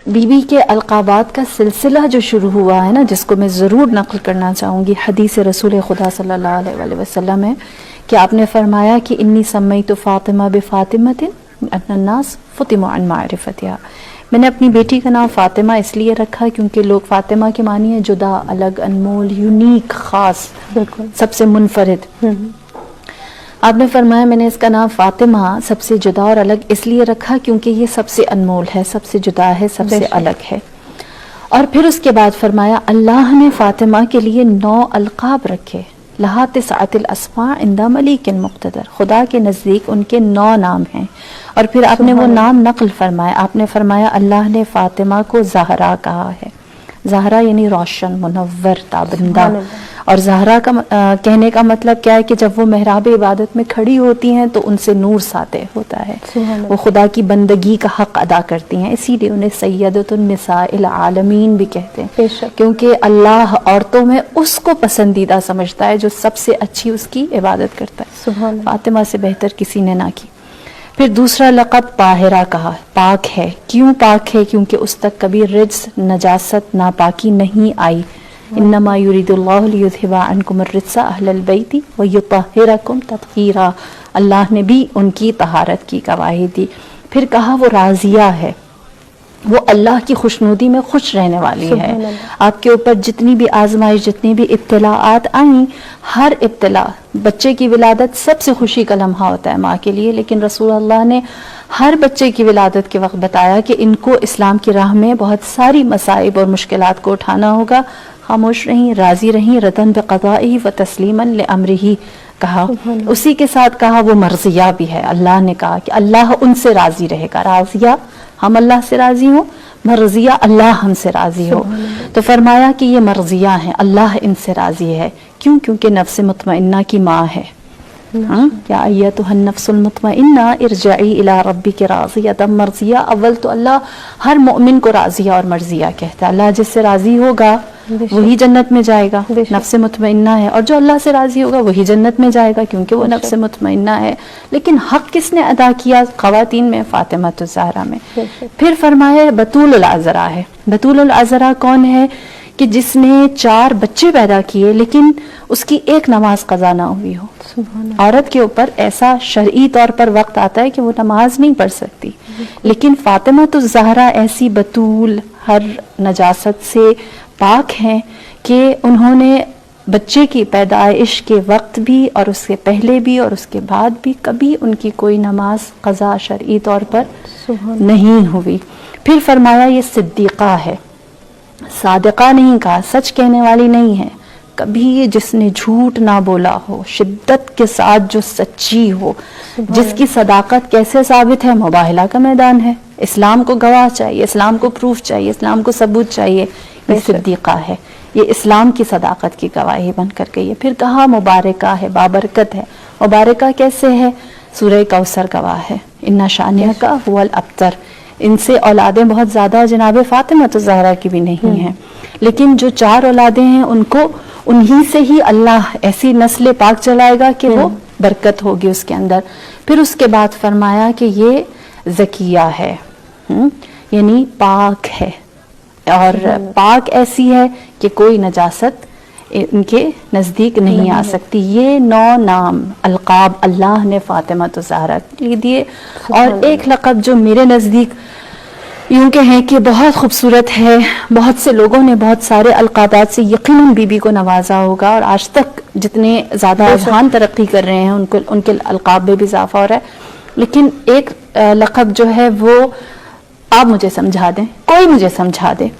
बीबी के अलकाबात का सिलसिला जो शुरू हुआ है ना, जिसको मैं ज़रूर नक़ल करना चाहूँगी, हदीस रसूल खुदा सल्लल्लाहु अलैहि वसल्लम है कि आपने फरमाया कि इन्नी सम्मैतु फ़ातिमा बिफ़ातिमतिन अन्नास फ़ुतिमु अन मारिफ़तिहा। मैंने अपनी बेटी का नाम फ़ातिमा इसलिए रखा क्योंकि लोग फ़ातिमा के मानी है जुदा, अलग, अनमोल, यूनिक, ख़ास, सबसे मुनफरिद। आपने फरमाया मैंने इसका नाम फ़ातिमा सबसे जुदा और अलग इसलिए रखा क्योंकि ये सबसे अनमोल है, सबसे जुदा है, सबसे अलग है। और फिर उसके बाद फरमाया अल्लाह ने फ़ातिमा के लिए 9 अलक़ाब रखे, लहा तिसअतिल अस्मा इंदा मलिकिन मुक़्तदर, खुदा के नज़दीक उनके 9 नाम हैं। और फिर आपने वो नाम नक़ल फरमाया, आपने फरमाया अल्लाह ने फ़ातिमा को ज़हरा कहा है। ज़हरा यानी रोशन, मुनव्वर, ताबिंदा। और ज़हरा का कहने का मतलब क्या है कि जब वो महराब इबादत में खड़ी होती हैं तो उनसे नूर साते होता है, वो खुदा की बंदगी का हक़ अदा करती हैं, इसीलिए उन्हें सैयदतुन निसाइल आलमीन भी कहते हैं, क्योंकि अल्लाह औरतों में उसको पसंदीदा समझता है जो सबसे अच्छी उसकी इबादत करता है। फातिमा से बेहतर किसी ने ना की। फिर दूसरा लक़ब ताहिरा कहा, पाक है। क्यों पाक है? क्योंकि उस तक कभी रिज्स, नजासत, नापाकी नहीं आई। इन्नमा युरिदुल्लाहु लियुज़हिबा अन्कुम अर्रिज्सा अहलल बैति व युतहिरकुम तत्हीरा। अल्लाह ने भी उनकी तहारत की गवाही दी। फिर कहा वो राज़िया है, वो अल्लाह की खुशनुदी में खुश रहने वाली है। आपके ऊपर जितनी भी आजमाइश, जितनी भी इब्तिलाआत आई, हर इब्तिला, बच्चे की विलादत सबसे खुशी का लम्हा होता है माँ के लिए, लेकिन रसूल अल्लाह ने हर बच्चे की विलादत के वक्त बताया कि इनको इस्लाम की राह में बहुत सारी मसाइब और मुश्किलात को उठाना होगा। खामोश रहीं, राजी रहीं, रदन बिक़ज़ाइही व तस्लीमन लिअम्रिही कहा। उसी के साथ कहा वो मर्जिया भी है। अल्लाह ने कहा कि अल्लाह उनसे राजी रहेगा। राजिया हम अल्लाह से राजी हो, मर्जिया अल्लाह हमसे राजी हो। तो फरमाया कि ये मर्जिया है, अल्लाह इनसे राजी है। क्यों? क्योंकि नफ्स मुतमइन्ना की माँ है। या अय्यतुहन नफ्सुल मुतमइन्ना इरजई इला रब्बिकी राज़ियतम मर्जिया। अव्वल तो अल्लाह हर मोमिन को राजिया और मर्जिया कहता है। अल्लाह जिससे राजी होगा वही जन्नत में जाएगा, नफ्स मुतमइन्ना है, और जो अल्लाह से राजी होगा वही जन्नत में जाएगा क्योंकि वो नफ्स मुतमइन्ना है। लेकिन हक किसने अदा किया? ख़वातीन में फ़ातिमा ज़हरा में। फिर फरमाया बतूल अज़रा है। बतूल अज़रा कौन है? कि जिसने 4 बच्चे पैदा किए लेकिन उसकी एक नमाज कज़ा ना हुई हो। औरत के ऊपर ऐसा शरई तौर पर वक्त आता है कि वो नमाज नहीं पढ़ सकती, लेकिन फ़ातिमा ज़हरा ऐसी बतूल, हर नजासत से पाक हैं कि उन्होंने बच्चे की पैदाइश के वक्त भी और उससे पहले भी और उसके बाद भी कभी उनकी कोई नमाज क़ज़ा शरई तौर पर नहीं हुई। फिर फरमाया ये सिद्दीक़ा है, सादिक़ा नहीं कहा, सच कहने वाली नहीं है। कभी जिसने झूठ ना बोला हो, शिद्दत के साथ जो सच्ची हो, जिसकी सदाकत कैसे साबित है? मुबाहला का मैदान है। इस्लाम को गवाह चाहिए, इस्लाम को प्रूफ चाहिए, इस्लाम को सबूत चाहिए। ये सिद्दीक़ा है, ये इस्लाम की सदाकत की गवाही बन कर गई है। फिर कहा मुबारका है, बाबरकत है। मुबारका कैसे है? सूरह कौसर गवाह है, इन्ना शानिअका हुवल अब्तर। इनसे औलादें बहुत ज़्यादा जनाब फ़ातिमा ज़हरा की भी नहीं हैं, लेकिन जो 4 औलादें हैं उनको उन्हीं से ही अल्लाह ऐसी नस्ल पाक चलाएगा कि वो बरकत होगी उसके अंदर। फिर उसके बाद फरमाया कि ये ज़किया है, यानी पाक है, और पाक ऐसी है कि कोई नजासत इनके नज़दीक नहीं आ सकती। ये 9 नाम अलक़ाब अल्लाह ने फ़ातिमा ज़हरा के लिए दिए। और एक लक़ब जो मेरे नज़दीक यूँ के हैं कि बहुत खूबसूरत है, बहुत से लोगों ने बहुत सारे अलक़ाबात से यकीनन बीबी को नवाजा होगा, और आज तक जितने ज़्यादा अज़हान तरक्की कर रहे हैं उनके अलक़ाब में भी इजाफ़ा हो रहा है। लेकिन एक लक़ब जो है वो आप मुझे समझा दें, कोई मुझे समझा दे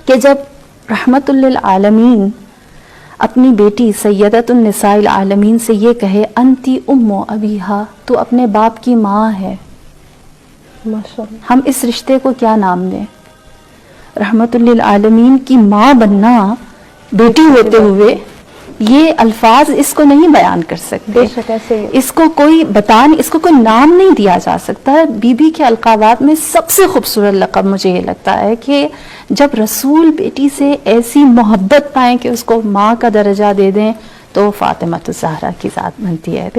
कि जब रहमतुल लिल आलमीन अपनी बेटी सैयदतुन निसाइल आलमीन से ये कहे अंती उम्मु अबीहा, तो अपने बाप की माँ है, माशाअल्लाह, हम इस रिश्ते को क्या नाम दें? रहमतुल लिल आलमीन की माँ बनना बेटी होते हुए, ये अल्फाज इसको नहीं बयान कर सकते, इसको कोई इसको कोई नाम नहीं दिया जा सकता। बीबी के अलक़ाबात में सबसे खूबसूरत लक़ब मुझे ये लगता है कि जब रसूल बेटी से ऐसी मोहब्बत पाएं कि उसको माँ का दर्जा दे दें, तो फ़ातिमा ज़हरा की ज़ात बनती है।